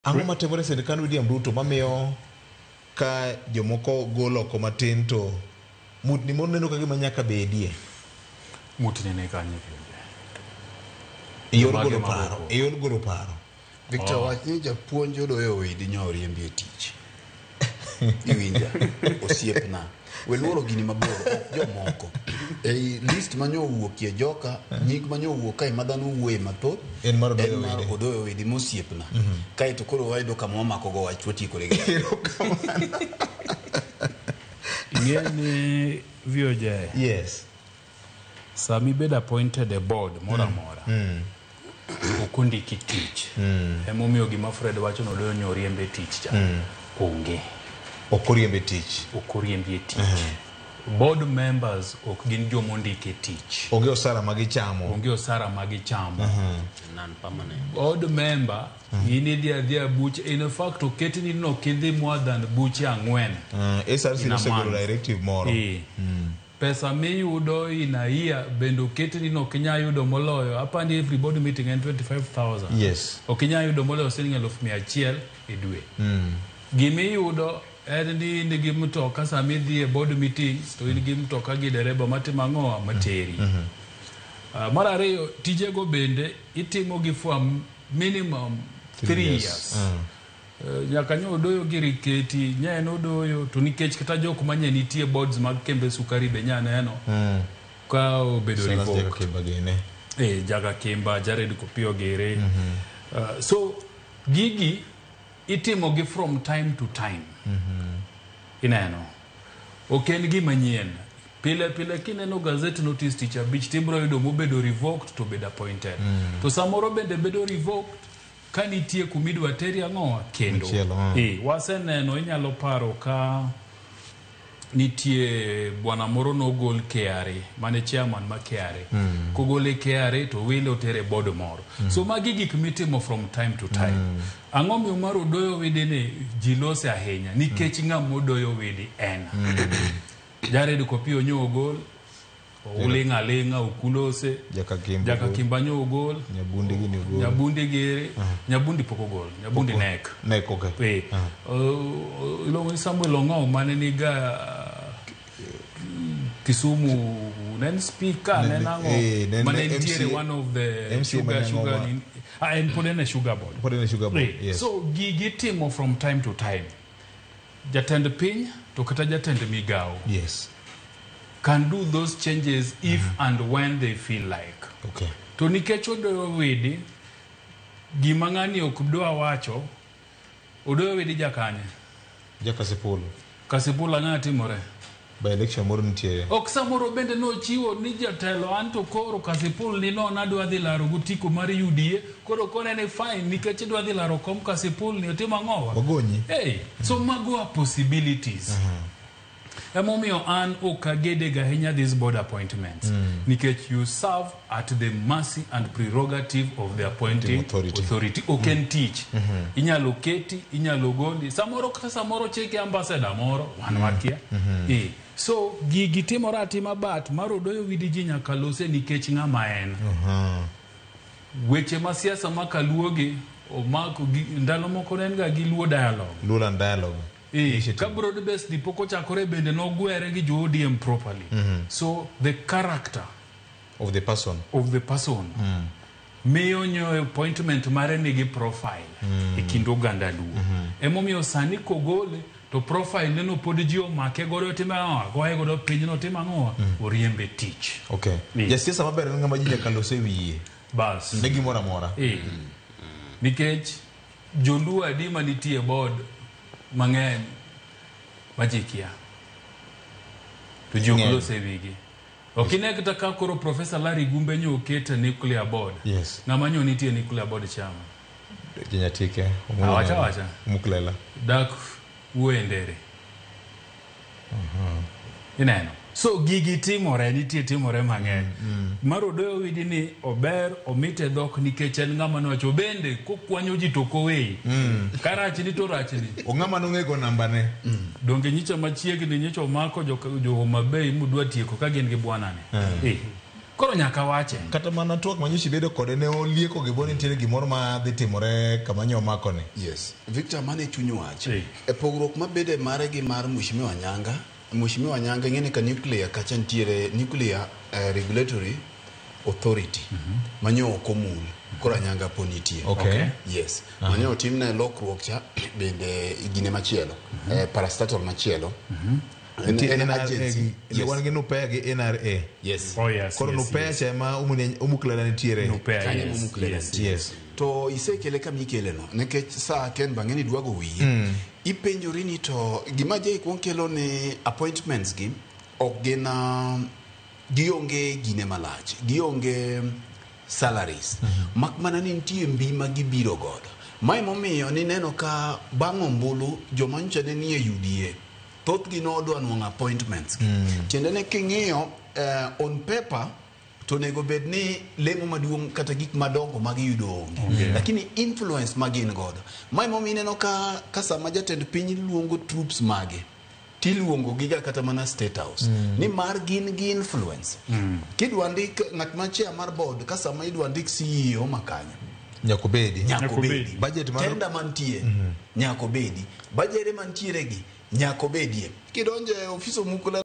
Ang'o matimore sirkand William Ruto mamiyo ka jomoko golo oko matin to mutni moneno ka gima nyaka bedie? Mutni ne kanye kende. Yor golo paro. Victor wach ni japuonj odoyo widi nyoriembi e tich. Iwinja osiepna. Weluoro gini mabor ok jomoko. Ei list manyo wuokie joka, nying manyo wuoka e madhano wuoye mathoth. En mar odoyo widi mosiepna. Kae to koro wayudo kama wamako go wach watieko rege. Ingeni vioje. Yes. Sami bed appointed a board mora. Okundi kitich. Emomiyo gima Fred wacho no doyo nyoriembe tich cha. Onge. Okoriembe tich. Okoriembe tich. Board members ok gin jomondike tich. Onge osara magichamo. Onge osara magichamo. Non-permanent. Board member, inidhi buch, in fact, oketni no kidhi more than buch ang'wen. SRC nosegolo directive moro. Pesa miyudo inaia bendo oketni no kinya yudo moloyo. Apani every board meeting en 25,000. Yes. Okinya yudo moloyo siling 100,000 e dwe. Gimi yudo ni nigi mtoka sami dhi e board meetings to in gi mtoka gi dereba matimo ang'o materi. Mara ariyo tijego bende itimo gi for minimum 3 years. Nyaka nyo odoyo giri keti nyaen odoyo to nikech kata jok manye nitie boards mag kembe sukari be nyaneno ka obedo revoked. Jaga Kimba, Jared Kopio Gere. So gigi itimo gi from time to time. Ineno oken gima nyien. Pile kineno gazette notice teacher bich tibro yudo mobedo revoked to bedo appointed. To samoro bende bedo revoked kanitie kumidwa teri ang'o kendo. Waseneno inyalo paro ka nitie bwana moro no gol KRA mane chairman ma KRA. Kogole KRA to wile otere board moro. So magi gik mitimo from time to time. Ang'o miyo mar odoyo wede ne jilose ahinya nikech ng'ama odoyo wede en. Jared Kopio nyo ogol, ulinga ukulose, Jaka Kimba nyo ogol, Nyabundi Gere, Nyabundi poko gol, Nyabundi Nek okay. Ilongo ni Samuel Ong'o mane niga Kisumu nen speaker nenango mane ntiere one of the sugar and put in a sugar board. Yes. So gitimo from time to time. Jatend piny to kata jatend migao. Yes. Can do those changes if and when they feel like. Okay. To nikech odoyo wede gima ng'ani ok dwa wacho odoyo wede jakanye. Kasipul. Kasipul ang'a timore. By election moro ntiere. Ok samoro bende no chiwo ni jatelo anto koro Kasipul ni no nadwa dhi laro gutiko mar UDA koro kone ne fine nikech dwa dhi laro kom Kasipul ni otimo ang'owa. Ogonyi. So mago are possibilities. Emomiyo an okagedega ahinya these board appointments. Nikech you serve at the mercy and prerogative of the appointing authority. Oken teach. Inyalo keti, inyalo goli. Samoro cheke ambassador moro, wanwakia. So gigi timore atima bat marodoyo widi ji nyaka lose nikech ng'ama en. Weche ma siasa makaluoge omako ndalo moko nenga gi luo dialogue. Lulan dialogue. Ka broad-based poko chakore bende no gwere gi jo ODM properly. So the character of the person miyo nyo appointment mare nigi profile ikindo ganda luo. Emomiyo sani kogole to profile neno pod ji omake godo time goye godo piny no time ang'o oriembe tich. Okay. Jasiasa maber en ng'ama ji nyaka lose wiye. Bas. Ne gimoro amora. Nikech joluo adima nitie board mang'eny majikia to joglo sevigi. Okine kata ka koro Professor Larry Gumbe nyo okete nuclear board. Yes. Ng'ama nyo nitie nuclear board chama. Jinyatike. Wacha. Muklela. Dak uendere. Ineno. So gigi timore nitie timore mang'eny. Marodoyo widi ni ober omite dhok nikech en ng'ama nowacho bende kokwanyo ji to kowei. Karach ni to rach ni. Ong'ama nong'ego namba ne. Donge nyicha machiegni nyicha omako jo Homa Bay mudwa tieko ka gin gi bwana ne. koro nyaka wache kata mana twak manyishi bedo kode ne olieko gi boni nitiere gimoro ma dhi timore kama nyo mako ne. Yes, Victor mane chuny wach. Hey. E pogruok mabede mare gi mar Mheshimiwa Nyanga ngene ka nuclear kacha nitiere nuclear regulatory authority manyo komul kora Nyanga ponitie. Okay. Yes. Manyo timne lokruok cha bende igine machielo. Parastatal machielo. En agency. Wan gi NUPEA gi NRA. Yes. Oh yes. Koro NUPEA cha ma umukla na nitiere. NUPEA, Kanye yes, mumukla yes, na yes. To isekele kama ikele no nekech saa ken bang'eni dwago wiye ipenjori ni to gima je ikonkelo ne appointments gi ok gina gionge gine malach gionge salaries mak mana ni nitie mbi ma gibiro godo mai momiyo ni neno ka bang' ombulu joma nyocha ne nie UDA thoth gi nodwa nwang'o appointments tiende ne king'iyo on paper to nego bed ni lemo maduong' kata gik madongo magiyudo onge lakini influence magin godo mai momi neno ka sama jatend piny luongo troops mage tiluongo giga kata mana state house ni mar gin gi influence kidwa ndik ng'at machia mar board ka sama idwa ndik CEO makanya Nyakobedi. budget mar tenda mantie nyakobedi budget mantiere gi nyakobedie kidonje office mukula